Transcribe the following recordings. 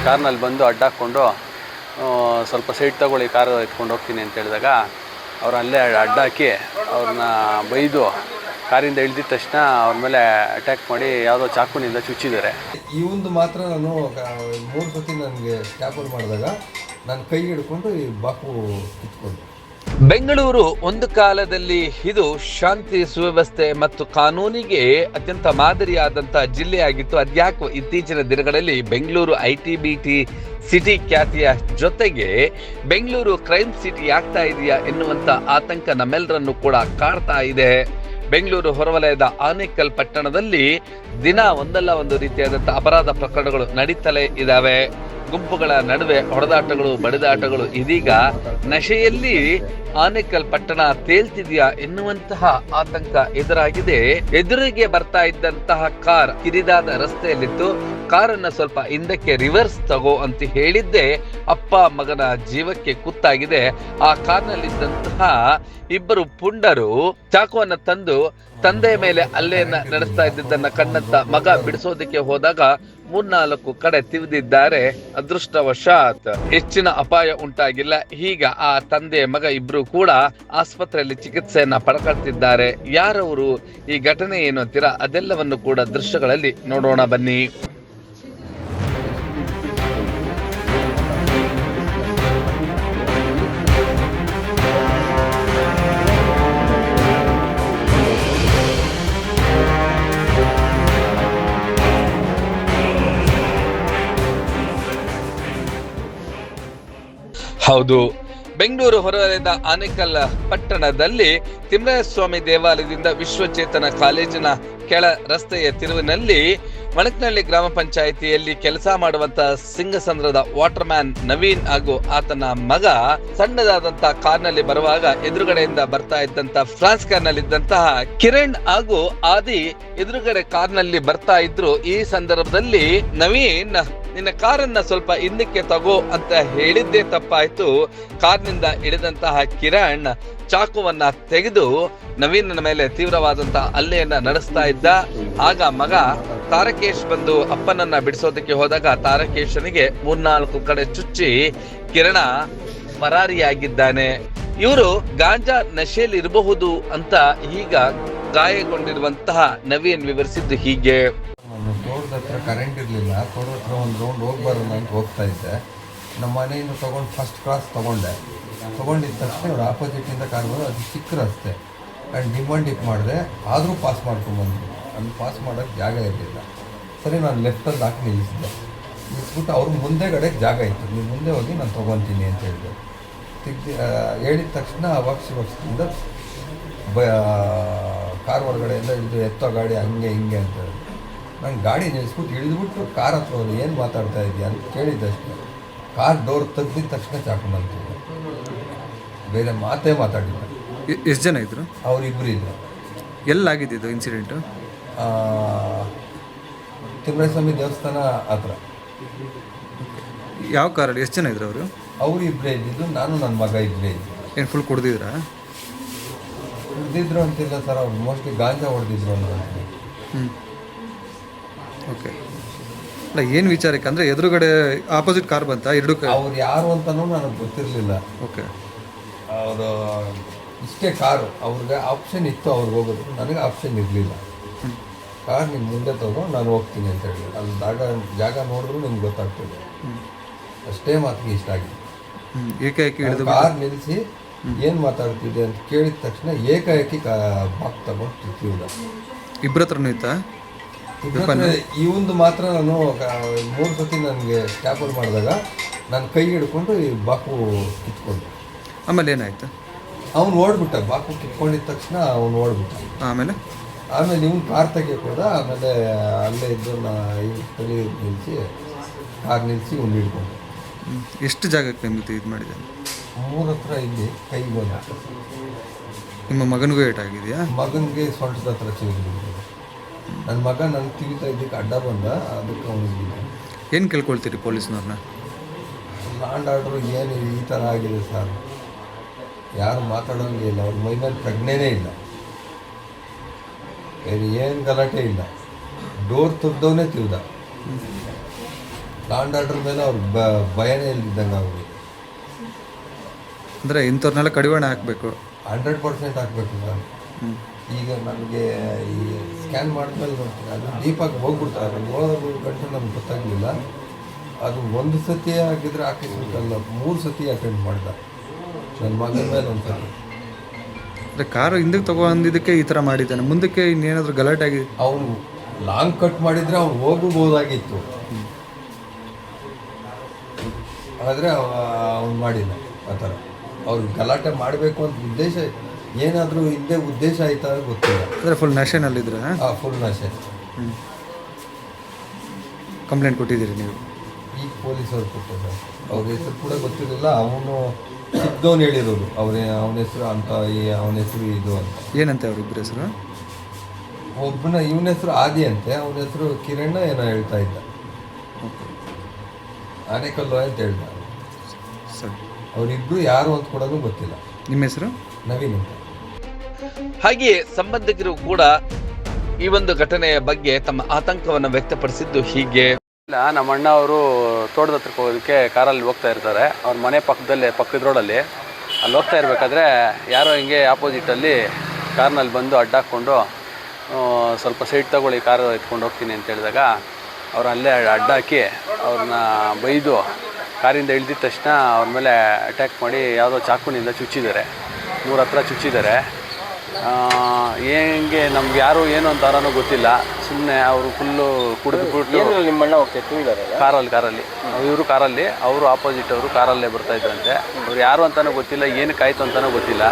ಕಾರ್ನಲ್ಲಿ ಬಂದು ಅಡ್ಡ ಹಾಕ್ಕೊಂಡು ಸ್ವಲ್ಪ ಸೈಡ್ ತಗೊಳ್ಳಿ, ಕಾರು ಎತ್ಕೊಂಡು ಹೋಗ್ತೀನಿ ಅಂತ ಹೇಳಿದಾಗ ಅವ್ರು ಅಲ್ಲೇ ಅಡ್ಡ ಹಾಕಿ ಅವ್ರನ್ನ ಬೈದು ಕಾರಿಂದ ಇಳಿದಿದ ತಕ್ಷಣ ಅವ್ರ ಮೇಲೆ ಅಟ್ಯಾಕ್ ಮಾಡಿ ಯಾವುದೋ ಚಾಕುನಿಂದ ಚುಚ್ಚಿದ್ದಾರೆ. ಈ ಒಂದು ಮಾತ್ರ ನಾನು 3 ಸತಿ ನನಗೆ ಟ್ಯಾಪಲ್ ಮಾಡಿದಾಗ ನಾನು ಕೈ ಹಿಡ್ಕೊಂಡು ಈ ಬಾಕು ಕಿತ್ಕೊಂಡು. ಬೆಂಗಳೂರು ಒಂದು ಕಾಲದಲ್ಲಿ ಇದು ಶಾಂತಿ ಸುವ್ಯವಸ್ಥೆ ಮತ್ತು ಕಾನೂನಿಗೆ ಅತ್ಯಂತ ಮಾದರಿಯಾದಂಥ ಜಿಲ್ಲೆಯಾಗಿತ್ತು. ಅದ್ಯಾಕೋ ಇತ್ತೀಚಿನ ದಿನಗಳಲ್ಲಿ ಬೆಂಗಳೂರು ITBT ಸಿಟಿ ಖ್ಯಾತಿಯ ಜೊತೆಗೆ ಬೆಂಗಳೂರು ಕ್ರೈಮ್ ಸಿಟಿ ಆಗ್ತಾ ಇದೆಯಾ ಎನ್ನುವಂಥ ಆತಂಕ ನಮ್ಮೆಲ್ಲರನ್ನು ಕೂಡ ಕಾಡ್ತಾ ಇದೆ. ಬೆಂಗಳೂರು ಹೊರವಲಯದ ಆನೇಕಲ್ ಪಟ್ಟಣದಲ್ಲಿ ದಿನ ಒಂದಲ್ಲ ಒಂದು ರೀತಿಯಾದಂಥ ಅಪರಾಧ ಪ್ರಕರಣಗಳು ನಡೀತಲೇ ಇದ್ದಾವೆ. ಗುಂಪುಗಳ ನಡುವೆ ಹೊಡೆದಾಟಗಳು, ಬಡಿದಾಟಗಳು. ಇದೀಗ ನಶೆಯಲ್ಲಿ ಆನೇಕಲ್ ಪಟ್ಟಣ ತೇಲ್ತಿದೆಯಾ ಎನ್ನುವಂತಹ ಆತಂಕ ಎದುರಾಗಿದೆ. ಎದುರಿಗೆ ಬರ್ತಾ ಇದ್ದಂತಹ ಕಾರ್ ಕಿರಿದಾದ ರಸ್ತೆಯಲ್ಲಿತ್ತು. ಕಾರನ್ನ ಸ್ವಲ್ಪ ಹಿಂದಕ್ಕೆ ರಿವರ್ಸ್ ತಗೋ ಅಂತ ಹೇಳಿದ್ದೆ ಅಪ್ಪ ಮಗನ ಜೀವಕ್ಕೆ ಕುತ್ತಾಗಿದೆ. ಆ ಕಾರ್ನಲ್ಲಿದ್ದಂತಹ ಇಬ್ಬರು ಪುಂಡರು ಚಾಕುವನ್ನ ತಂದು ತಂದೆಯ ಮೇಲೆ ಹಲ್ಲೆಯನ್ನ ನಡೆಸ್ತಾ ಇದ್ದಿದ್ದನ್ನ ಕಂಡಂತ ಮಗ ಬಿಡಿಸೋದಕ್ಕೆ ಹೋದಾಗ 3-4 ಕಡೆ ತಿವಿದಿದ್ದಾರೆ. ಅದೃಷ್ಟವಶಾತ್ ಹೆಚ್ಚಿನ ಅಪಾಯ ಉಂಟಾಗಿಲ್ಲ. ಈಗ ಆ ತಂದೆ ಮಗ ಇಬ್ರು ಕೂಡ ಆಸ್ಪತ್ರೆಯಲ್ಲಿ ಚಿಕಿತ್ಸೆಯನ್ನ ಪಡ್ಕೊಳ್ತಿದ್ದಾರೆ. ಯಾರವರು, ಈ ಘಟನೆ ಏನು ಅಂತೀರಾ? ಅದೆಲ್ಲವನ್ನು ಕೂಡ ದೃಶ್ಯಗಳಲ್ಲಿ ನೋಡೋಣ ಬನ್ನಿ. ಹೌದು, ಬೆಂಗಳೂರು ಹೊರವಲಯದ ಆನೇಕಲ್ ಪಟ್ಟಣದಲ್ಲಿ ತಿಮ್ಮರಾಯಸ್ವಾಮಿ ದೇವಾಲಯದಿಂದ ವಿಶ್ವಚೇತನ ಕಾಲೇಜಿನ ಕೆಳ ರಸ್ತೆಯ ತಿರುವಿನಲ್ಲಿ ಮಣಕನಹಳ್ಳಿ ಗ್ರಾಮ ಪಂಚಾಯಿತಿಯಲ್ಲಿ ಕೆಲಸ ಮಾಡುವಂತ ಸಿಂಗಸಂದ್ರದ ವಾಟರ್ ಮ್ಯಾನ್ ನವೀನ್ ಹಾಗೂ ಆತನ ಮಗ ಸಣ್ಣದಾದಂತಹ ಕಾರ್ನಲ್ಲಿ ಬರುವಾಗ ಎದುರುಗಡೆಯಿಂದ ಬರ್ತಾ ಇದ್ದಂತ ಫ್ರಾನ್ಸ್ ಕಾರ್ನಲ್ಲಿದ್ದಂತಹ ಕಿರಣ್ ಹಾಗೂ ಆದಿ ಎದುರುಗಡೆ ಕಾರ್ನಲ್ಲಿ ಬರ್ತಾ ಇದ್ರು. ಈ ಸಂದರ್ಭದಲ್ಲಿ ನವೀನ್ ನಿನ್ನ ಕಾರನ್ನ ಸ್ವಲ್ಪ ಹಿಂದಕ್ಕೆ ತಗೋ ಅಂತ ಹೇಳಿದ್ದೇ ತಪ್ಪಾಯ್ತು. ಕಾರ್ನಿಂದ ಇಳಿದಂತಹ ಕಿರಣ್ ಚಾಕುವನ್ನ ತೆಗೆದು ನವೀನನ ಮೇಲೆ ತೀವ್ರವಾದಂತಹ ಹಲ್ಲೆಯನ್ನ ನಡೆಸ್ತಾ ಇದ್ದ. ಆಗ ಮಗ ತಾರಕೇಶ್ ಬಂದು ಅಪ್ಪನನ್ನ ಬಿಡಿಸೋದಕ್ಕೆ ಹೋದಾಗ ತಾರಕೇಶನಿಗೆ 3-4 ಕಡೆ ಚುಚ್ಚಿ ಕಿರಣ ಪರಾರಿಯಾಗಿದ್ದಾನೆ. ಇವರು ಗಾಂಜಾ ನಶೆಯಲ್ಲಿ ಇರಬಹುದು ಅಂತ ಈಗ ಗಾಯಗೊಂಡಿರುವಂತಹ ನವೀನ್ ವಿವರಿಸಿದ್ದು ಹೀಗೆ. ನಾನು ತೋಟದ ಹತ್ರ ಕರೆಂಟ್ ಇರಲಿಲ್ಲ. ತೋಟದ ಹತ್ರ ಒಂದು ರೌಂಡ್ ಹೋಗ್ಬಾರೋಣ ಅಂತ ಹೋಗ್ತಾ ಇದ್ದೆ. ನಮ್ಮ ಮನೆಯಿಂದ ತೊಗೊಂಡು ಫಸ್ಟ್ ಕ್ಲಾಸ್ ತೊಗೊಂಡಿದ್ದ ತಕ್ಷಣ ಇವ್ರು ಆಪೋಸಿಟಿಂದ ಕಾರ್ ಬಂದು ಅದು ಚಿಕ್ಕ ರಸ್ತೆ ಆ್ಯಂಡ್ ಡಿಪ್ ಮಾಡಿದೆ. ಆದರೂ ಪಾಸ್ ಮಾಡ್ಕೊಂಡ್ಬಂದರು. ಅಲ್ಲಿ ಪಾಸ್ ಮಾಡೋಕ್ಕೆ ಜಾಗ ಇರಲಿಲ್ಲ. ಸರಿ, ನಾನು ಲೆಫ್ಟಲ್ಲಿ ಹಾಕಿ ನಿಲ್ಲಿಸಿದ್ದೆ. ನಿಲ್ಲಿಸ್ಬಿಟ್ಟು ಅವ್ರ ಮುಂದೆಗಡೆ ಜಾಗ ಇತ್ತು. ನೀವು ಮುಂದೆ ಹೋಗಿ ನಾನು ತೊಗೊತೀನಿ ಅಂತ ಹೇಳಿದೆ. ಹೇಳಿದ ತಕ್ಷಣ ಅವಾಕ್ಷದಿಂದ ಕಾರ್ ಹೊರಗಡೆಯಿಂದ ಇದು ಎತ್ತೋ ಗಾಡಿ ಹಂಗೆ ಹಿಂಗೆ ಅಂತ ಹೇಳಿದೆ. ನಾನು ಗಾಡಿ ನಿಲ್ಲಿಸ್ಬಿಟ್ಟು ಇಳಿದ್ಬಿಟ್ಟು ಕಾರ್ ಹತ್ರ ಹೋಗಿ ಏನು ಮಾತಾಡ್ತಾ ಇದೆಯಾ ಅಂತ ಕೇಳಿದ್ದಷ್ಟೇ. ಕಾರ್ ಡೋರ್ ತೆಗ್ದಿದ ತಕ್ಷಣ ಚಾಕು ನಂತಿದ್ದೆ. ಬೇರೆ ಮಾತೇ ಮಾತಾಡಿಲ್ಲ. ಎಷ್ಟು ಜನ ಇದ್ರು? ಅವರಿಬ್ಬರು ಇದ್ರು. ಎಲ್ಲಾಗಿದ್ದು ಇನ್ಸಿಡೆಂಟು? ತಿಮ್ಮರಾಯಸ್ವಾಮಿ ದೇವಸ್ಥಾನ ಹತ್ರ. ಯಾವ ಕಾರಲ್ಲಿ ಎಷ್ಟು ಜನ ಇದ್ರು ಅವರು? ಅವರು ಇಬ್ಬರೇ ಇದ್ದಿದ್ದು, ನಾನು ನನ್ನ ಮಗ ಇಬ್ಬರೇ ಇದ್ದರು. ಏನು ಫುಲ್ ಕುಡ್ದಿದ್ರಾ? ಕುಡ್ದಿದ್ರು ಅಂತಿಲ್ಲ ಸರ್, ಅವ್ರು ಮೋಸ್ಟ್ಲಿ ಗಾಂಜಾ ಹೊಡೆದಿದ್ರು ಅನ್ನೋದು. ಓಕೆ. ಅಲ್ಲ, ಏನು ವಿಚಾರಕ್ಕೆ ಅಂದರೆ ಎದುರುಗಡೆ ಆಪೋಸಿಟ್ ಕಾರ್ ಬಂತ ಎರಡು ಅವ್ರು ಯಾರು ಅಂತಲೂ ನನಗೆ ಗೊತ್ತಿರಲಿಲ್ಲ. ಓಕೆ. ಅವರು ಇಷ್ಟೇ ಕಾರು, ಅವ್ರಿಗೆ ಆಪ್ಷನ್ ಇತ್ತು ಅವ್ರಿಗೆ ಹೋಗೋದು. ನನಗೆ ಆಪ್ಷನ್ ಇರಲಿಲ್ಲ. ಕಾರ್ ನಿಮ್ಮ ಮುಂದೆ ತಗೋ, ನಾನು ಹೋಗ್ತೀನಿ ಅಂತ ಹೇಳಿ. ಅಲ್ಲಿ ಜಾಗ ನೋಡಿದ್ರು ನಿಮ್ಗೆ ಗೊತ್ತಾಗ್ತದೆ. ಅಷ್ಟೇ ಮಾತಿಗೆ ಇಷ್ಟ ಆಗಿದೆ. ಏಕಾಏಕಿ ಕಾರ್ ನಿಲ್ಲಿಸಿ ಏನು ಮಾತಾಡ್ತಿದ್ದೆ ಅಂತ ಕೇಳಿದ ತಕ್ಷಣ ಏಕಾಏಕಿ ಬಾಕ್ ತಗೊಂಡು ಇಬ್ಬರ ಹತ್ರನೂ ಇತ್ತಾ? ಈ ಒಂದು ಮಾತ್ರ ನಾನು 3 ಸತಿ ನನಗೆ ಟ್ಯಾಪಲ್ ಮಾಡಿದಾಗ ನಾನು ಕೈ ಹಿಡ್ಕೊಂಡು ಈ ಬಾಕು ಕಿತ್ಕೊಂಡು. ಆಮೇಲೆ ಏನಾಯ್ತು? ಅವ್ನು ಓಡ್ಬಿಟ್ಟ. ಬಾಕು ಕಿತ್ಕೊಂಡಿದ್ದ ತಕ್ಷಣ ಅವ್ನು ಓಡ್ಬಿಟ್ಟ. ಆಮೇಲೆ ಇವನು ಕಾರ್ ತೆಗಿಯೋದ. ಆಮೇಲೆ ಅಲ್ಲೇ ಇದ್ದನ್ನ ತಲೆ ನಿಲ್ಲಿಸಿ ಕಾರ್ ನಿಲ್ಲಿಸಿ ಇವ್ನು ಹಿಡ್ಕೊಂಡು. ಎಷ್ಟು ಜಾಗಕ್ಕೆ ನಿಮ್ಗೆ ಇದು ಮಾಡಿದ್ದಾನೆ? 3 ಹತ್ರ ಇಲ್ಲಿ ಕೈ ಬಂದ. ನಿಮ್ಮ ಮಗನಿಗೂ ಏಟಾಗಿದೆಯಾ? ಮಗನಿಗೆ ಸೊಂಟದ ಹತ್ರ ಚಿಗಿಬಿಟ್ಟಿದೆ. ನನ್ನ ಮಗ ನನಗೆ ತಿವಿತಾ ಇದ್ದಕ್ಕೆ ಅಡ್ಡ ಬಂದ, ಅದಕ್ಕೆ ಅವನಿಗೆ. ಏನು ಕೇಳ್ಕೊಳ್ತೀರಿ ಪೊಲೀಸ್ನವ್ರನ್ನ? ಲ್ಯಾಂಡ್ ಆರ್ಡ್ರು ಏನು ಈ ಥರ ಆಗಿದೆ ಸರ್, ಯಾರು ಮಾತಾಡೋಂಗೆ ಇಲ್ಲ. ಅವ್ರ ಮೈ ಮೇಲೆ ಪ್ರಜ್ಞೆನೇ ಇಲ್ಲ. ಏನು ಗಲಾಟೆ ಇಲ್ಲ. ಡೋರ್ ತೆಗ್ದವನೇ ತಿವ್ದ. ಲ್ಯಾಂಡ್ ಆರ್ಡರ್ ಮೇಲೆ ಅವ್ರಿಗೆ ಭಯನೇ ಇಲ್ದಿದ್ದಂಗೆ ಆಗೋಗಿದೆ. ಅಂದರೆ ಇಂಥವ್ರನ್ನೆಲ್ಲ ಕಡಿವಾಣ ಹಾಕಬೇಕು. 100% ಹಾಕಬೇಕು ನಾನು. ಈಗ ನನಗೆ ಈ ಸ್ಕ್ಯಾನ್ ಮಾಡಿದ್ಮೇಲೆ ನೋಡ್ತೀನಿ, ಅದು ಡೀಪಾಗಿ ಹೋಗ್ಬಿಡ್ತಾರೆ. ನೋಡೋದು ಗಂಟೆ ನಮ್ಗೆ ಗೊತ್ತಾಗಲಿಲ್ಲ. ಅದು ಒಂದು ಸತಿ ಆಗಿದ್ರೆ ಹಾಕಿಸ್ಬೇಕಲ್ಲ, 3 ಸತಿ ಅಟೆಂಡ್ ಮಾಡಿದ ನನ್ನ ಮಗನ ಮೇಲೆ ಒಂದು ಸತಿ. ಅಂದರೆ ಕಾರು ಹಿಂದಕ್ಕೆ ತೊಗೊಂಡಿದ್ದಕ್ಕೆ ಈ ಥರ ಮಾಡಿದ್ದಾನೆ, ಮುಂದಕ್ಕೆ ಇನ್ನೇನಾದರೂ ಗಲಾಟೆ ಆಗಿ ಅವನು ಲಾಂಗ್ ಕಟ್ ಮಾಡಿದರೆ ಅವ್ನು ಹೋಗಬಹುದಾಗಿತ್ತು, ಆದರೆ ಅವ್ನು ಮಾಡಿಲ್ಲ ಆ ಥರ. ಅವ್ರು ಗಲಾಟೆ ಮಾಡಬೇಕು ಅಂತ ಉದ್ದೇಶ ಏನಾದರೂ ಹಿಂದೆ ಉದ್ದೇಶ ಆಯ್ತಾ ಗೊತ್ತಿಲ್ಲ. ಅಂದರೆ ಫುಲ್ ನಶೆನಲ್ಲಿದ್ರೆ ಫುಲ್ ನಶೆ. ಕಂಪ್ಲೇಂಟ್ ಕೊಟ್ಟಿದ್ದೀರಿ ನೀವು? ಈಗ ಪೊಲೀಸವ್ರು ಕೊಟ್ಟಿದ್ದಾರೆ. ಅವ್ರ ಹೆಸರು ಕೂಡ ಗೊತ್ತಿರಲಿಲ್ಲ. ಅವನು ಸಿಕ್ದವನು ಹೇಳಿರೋದು ಅವನ ಹೆಸರು ಅಂತ, ಅವನ ಹೆಸರು ಇದು ಅಂತ. ಏನಂತೆ ಅವ್ರಿಬ್ಬರ ಹೆಸರು? ಒಬ್ಬನ ಇವನ ಹೆಸರು ಆದಿ ಅಂತೆ, ಅವನ ಹೆಸರು ಕಿರಣ್ಣ ಏನೋ ಹೇಳ್ತಾ ಇದ್ದ. ಆನೆಕಲ್ಲು ಅಂತ ಹೇಳ್ದ. ಸರಿ, ಅವರಿಬ್ರು ಯಾರು ಅಂತ ಕೂಡ ಗೊತ್ತಿಲ್ಲ. ನಿಮ್ಮ ಹೆಸರು? ನವೀನ್ ಅಂತ. ಹಾಗೆಯೇ ಸಂಬಂಧಿಕರು ಕೂಡ ಈ ಒಂದು ಘಟನೆಯ ಬಗ್ಗೆ ತಮ್ಮ ಆತಂಕವನ್ನು ವ್ಯಕ್ತಪಡಿಸಿದ್ದು ಹೀಗೆ. ಇಲ್ಲ, ನಮ್ಮ ಅಣ್ಣ ಅವರು ತೋಟದ ಹತ್ರಕ್ಕೆ ಹೋಗೋದಕ್ಕೆ ಕಾರಲ್ಲಿ ಹೋಗ್ತಾ ಇರ್ತಾರೆ. ಅವ್ರ ಮನೆ ಪಕ್ಕದ ರೋಡಲ್ಲಿ ಅಲ್ಲಿ ಹೋಗ್ತಾ ಇರಬೇಕಾದ್ರೆ ಯಾರೋ ಹಿಂಗೆ ಆಪೋಸಿಟಲ್ಲಿ ಕಾರ್ನಲ್ಲಿ ಬಂದು ಅಡ್ಡ ಹಾಕ್ಕೊಂಡು ಸ್ವಲ್ಪ ಸೈಡ್ ತಗೊಳ್ಳಿ, ಕಾರು ಎತ್ಕೊಂಡು ಹೋಗ್ತೀನಿ ಅಂತ ಹೇಳಿದಾಗ ಅವ್ರು ಅಲ್ಲೇ ಅಡ್ಡ ಹಾಕಿ ಅವ್ರನ್ನ ಬೈದು ಕಾರಿಂದ ಇಳಿದಿದ ತಕ್ಷಣ ಅವ್ರ ಮೇಲೆ ಅಟ್ಯಾಕ್ ಮಾಡಿ ಯಾವುದೋ ಚಾಕುನಿಂದ ಚುಚ್ಚಿದ್ದಾರೆ. 3 ಹತ್ರ ಚುಚ್ಚಿದ್ದಾರೆ. ಹೆಂಗೆ ನಮ್ಗೆ ಯಾರು ಏನು ಅಂತಾರೋ ಗೊತ್ತಿಲ್ಲ. ಸುಮ್ಮನೆ ಅವರು ಫುಲ್ಲು ಕುಡಿದ್ಬಿಟ್ಟು ನಿಮ್ಮಣ್ಣ ಹೋಗ್ತಾ ಕಾರಲ್ಲಿ ಇವರು ಕಾರಲ್ಲಿ, ಅವರು ಆಪೋಸಿಟ್ ಅವರು ಕಾರಲ್ಲೇ ಬರ್ತಾ ಇದ್ರಂತೆ. ಅವ್ರು ಯಾರು ಅಂತಲೂ ಗೊತ್ತಿಲ್ಲ, ಏನಕ್ಕೆ ಆಯಿತು ಅಂತಲೂ ಗೊತ್ತಿಲ್ಲ.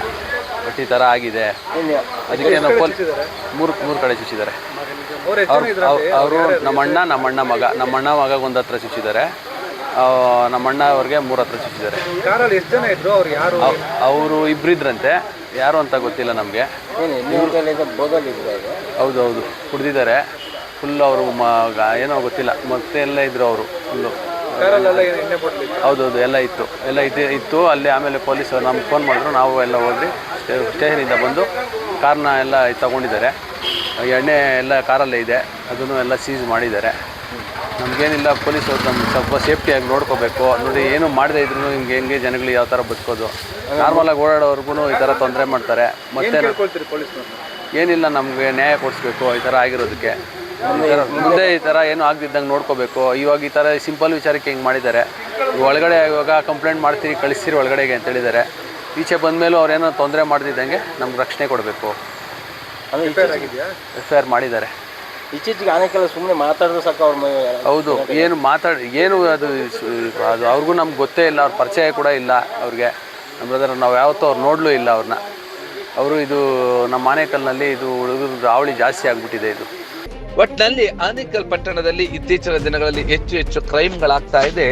ಬಟ್ ಈ ಥರ ಆಗಿದೆ. ಅದಕ್ಕೆ ನಾವು ಮೂರು ಕಡೆ ಚುಚ್ಚಿದ್ದಾರೆ. ಅವರು ನಮ್ಮಣ್ಣ ಮಗ ಒಂದು ಹತ್ರ ಚುಚ್ಚಿದ್ದಾರೆ. ನಮ್ಮಣ್ಣ ಅವ್ರಿಗೆ 3 ಹತ್ರ ಚುಚ್ಚಿದ್ದಾರೆ. ಕಾರಲ್ಲಿ ಎಷ್ಟು ಜನ ಇದ್ರು? ಅವ್ರು ಯಾರು? ಅವರು ಇಬ್ಬರಿದ್ರಂತೆ, ಯಾರು ಅಂತ ಗೊತ್ತಿಲ್ಲ ನಮಗೆ. ಹೌದು, ಕುಡ್ದಿದ್ದಾರೆ ಫುಲ್ಲು. ಅವರು ಏನೋ ಗೊತ್ತಿಲ್ಲ, ಮತ್ತೆ ಎಲ್ಲ ಇದ್ರು ಅವರು ಫುಲ್ಲು. ಹೌದು, ಎಲ್ಲ ಇತ್ತು ಅಲ್ಲಿ. ಆಮೇಲೆ ಪೊಲೀಸರು ನಮ್ಗೆ ಫೋನ್ ಮಾಡಿದ್ರು, ನಾವು ಎಲ್ಲ ಹೋಗಿ ಸ್ಟೇಷನಿಂದ ಬಂದು ಕಾರ್ನ ಎಲ್ಲ ತಗೊಂಡಿದ್ದಾರೆ. ಎಣ್ಣೆ ಎಲ್ಲ ಕಾರಲ್ಲೇ ಇದೆ, ಅದನ್ನು ಎಲ್ಲ ಸೀಸ್ ಮಾಡಿದ್ದಾರೆ. ನಮಗೇನಿಲ್ಲ, ಪೊಲೀಸರು ನಮ್ಗೆ ಸ್ವಲ್ಪ ಸೇಫ್ಟಿಯಾಗಿ ನೋಡ್ಕೋಬೇಕು. ನೋಡಿ, ಏನು ಮಾಡದೇ ಇದ್ರು ಹೆಂಗೆ ಜನಗಳು ಯಾವ ಥರ ಬದುಕೋದು. ನಾರ್ಮಲಾಗಿ ಓಡಾಡೋರ್ಗು ಈ ಥರ ತೊಂದರೆ ಮಾಡ್ತಾರೆ. ಮತ್ತೆ ಏನಿಲ್ಲ, ನಮಗೆ ನ್ಯಾಯ ಕೊಡಿಸ್ಬೇಕು ಈ ಥರ ಆಗಿರೋದಕ್ಕೆ. ಮುಂದೆ ಈ ಥರ ಏನು ಆಗದಿದ್ದಂಗೆ ನೋಡ್ಕೋಬೇಕು. ಇವಾಗ ಈ ಥರ ಸಿಂಪಲ್ ವಿಚಾರಕ್ಕೆ ಹಿಂಗೆ ಮಾಡಿದ್ದಾರೆ. ಒಳಗಡೆ ಇವಾಗ ಕಂಪ್ಲೇಂಟ್ ಮಾಡ್ತೀರಿ, ಕಳಿಸ್ತೀರಿ ಒಳಗಡೆಗೆ ಅಂತ ಹೇಳಿದ್ದಾರೆ. ಈಚೆ ಬಂದಮೇಲೂ ಅವ್ರೇನೋ ತೊಂದರೆ ಮಾಡ್ದಿದ್ದಂಗೆ ನಮ್ಗೆ ರಕ್ಷಣೆ ಕೊಡಬೇಕು. FIR ಮಾಡಿದ್ದಾರೆ. ಇತ್ತೀಚೆಗೆ ಆನೆಕಲ್ ಸುಮ್ಮನೆ ಮಾತಾಡಿದ್ರು ಸಾಕು ಅವ್ರ ಮೇಲೆ. ಹೌದು, ಏನು ಅದು ಅವ್ರಿಗೂ ನಮ್ಗೆ ಗೊತ್ತೇ ಇಲ್ಲ, ಅವ್ರ ಪರಿಚಯ ಕೂಡ ಇಲ್ಲ ಅವ್ರಿಗೆ. ನಮ್ಮ ಬ್ರದರ್ ನಾವು ಯಾವತ್ತೂ ಅವ್ರು ನೋಡಲೂ ಇಲ್ಲ ಅವ್ರನ್ನ. ಇದು ನಮ್ಮ ಆನೇಕಲ್ನಲ್ಲಿ ಇದು ಹುಡುಗರ ಹಾವಳಿ ಜಾಸ್ತಿ ಆಗಿಬಿಟ್ಟಿದೆ. ಇದು ಒಟ್ಟಿನಲ್ಲಿ ಆನೇಕಲ್ ಪಟ್ಟಣದಲ್ಲಿ ಇತ್ತೀಚಿನ ದಿನಗಳಲ್ಲಿ ಹೆಚ್ಚು ಕ್ರೈಮ್ಗಳಾಗ್ತಾ ಇದೆ.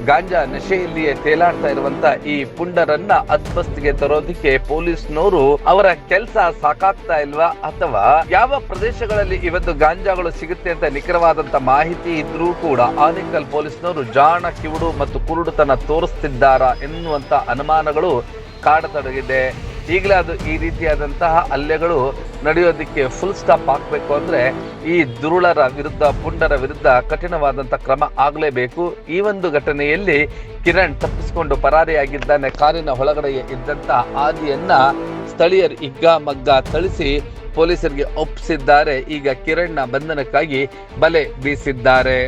ಗಾಂಜಾ ನಶೆಯಲ್ಲಿಯೇ ತೇಲಾಡ್ತಾ ಇರುವಂತ ಈ ಪುಂಡರನ್ನ ಅಸ್ವಸ್ತಿಗೆ ತರೋದಕ್ಕೆ ಪೊಲೀಸ್ನವರು ಅವರ ಕೆಲಸ ಸಾಕಾಗ್ತಾ ಇಲ್ವಾ, ಅಥವಾ ಯಾವ ಪ್ರದೇಶಗಳಲ್ಲಿ ಈ ಒಂದು ಗಾಂಜಾಗಳು ಸಿಗುತ್ತೆ ಅಂತ ನಿಖರವಾದಂತ ಮಾಹಿತಿ ಇದ್ರೂ ಕೂಡ ಆನೇಕಲ್ ಪೊಲೀಸ್ನವರು ಜಾಣ ಕಿವುಡು ಮತ್ತು ಕುರುಡುತನ ತೋರಿಸ್ತಿದ್ದಾರಾ ಎನ್ನುವಂತ ಅನುಮಾನಗಳು ಕಾಡತೊಡಗಿದೆ. ಈಗಲೇ ಅದು ಈ ರೀತಿಯಾದಂತಹ ಹಲ್ಲೆಗಳು ನಡೆಯೋದಕ್ಕೆ ಫುಲ್ ಸ್ಟಾಪ್ ಹಾಕಬೇಕು ಅಂದ್ರೆ ಈ ದುರುಳರ ವಿರುದ್ಧ, ಪುಂಡರ ವಿರುದ್ಧ ಕಠಿಣವಾದಂತಹ ಕ್ರಮ ಆಗಲೇಬೇಕು. ಈ ಒಂದು ಘಟನೆಯಲ್ಲಿ ಕಿರಣ್ ತಪ್ಪಿಸಿಕೊಂಡು ಪರಾರಿಯಾಗಿದ್ದಾನೆ. ಕಾರಿನ ಒಳಗಡೆ ಇದ್ದಂತ ಆದಿಯನ್ನ ಸ್ಥಳೀಯರು ಹಿಗ್ಗಾಮಗ್ಗ ಥಳಿಸಿ ಪೊಲೀಸರಿಗೆ ಒಪ್ಪಿಸಿದ್ದಾರೆ. ಈಗ ಕಿರಣ್ನ ಬಂಧನಕ್ಕಾಗಿ ಬಲೆ ಬೀಸಿದ್ದಾರೆ.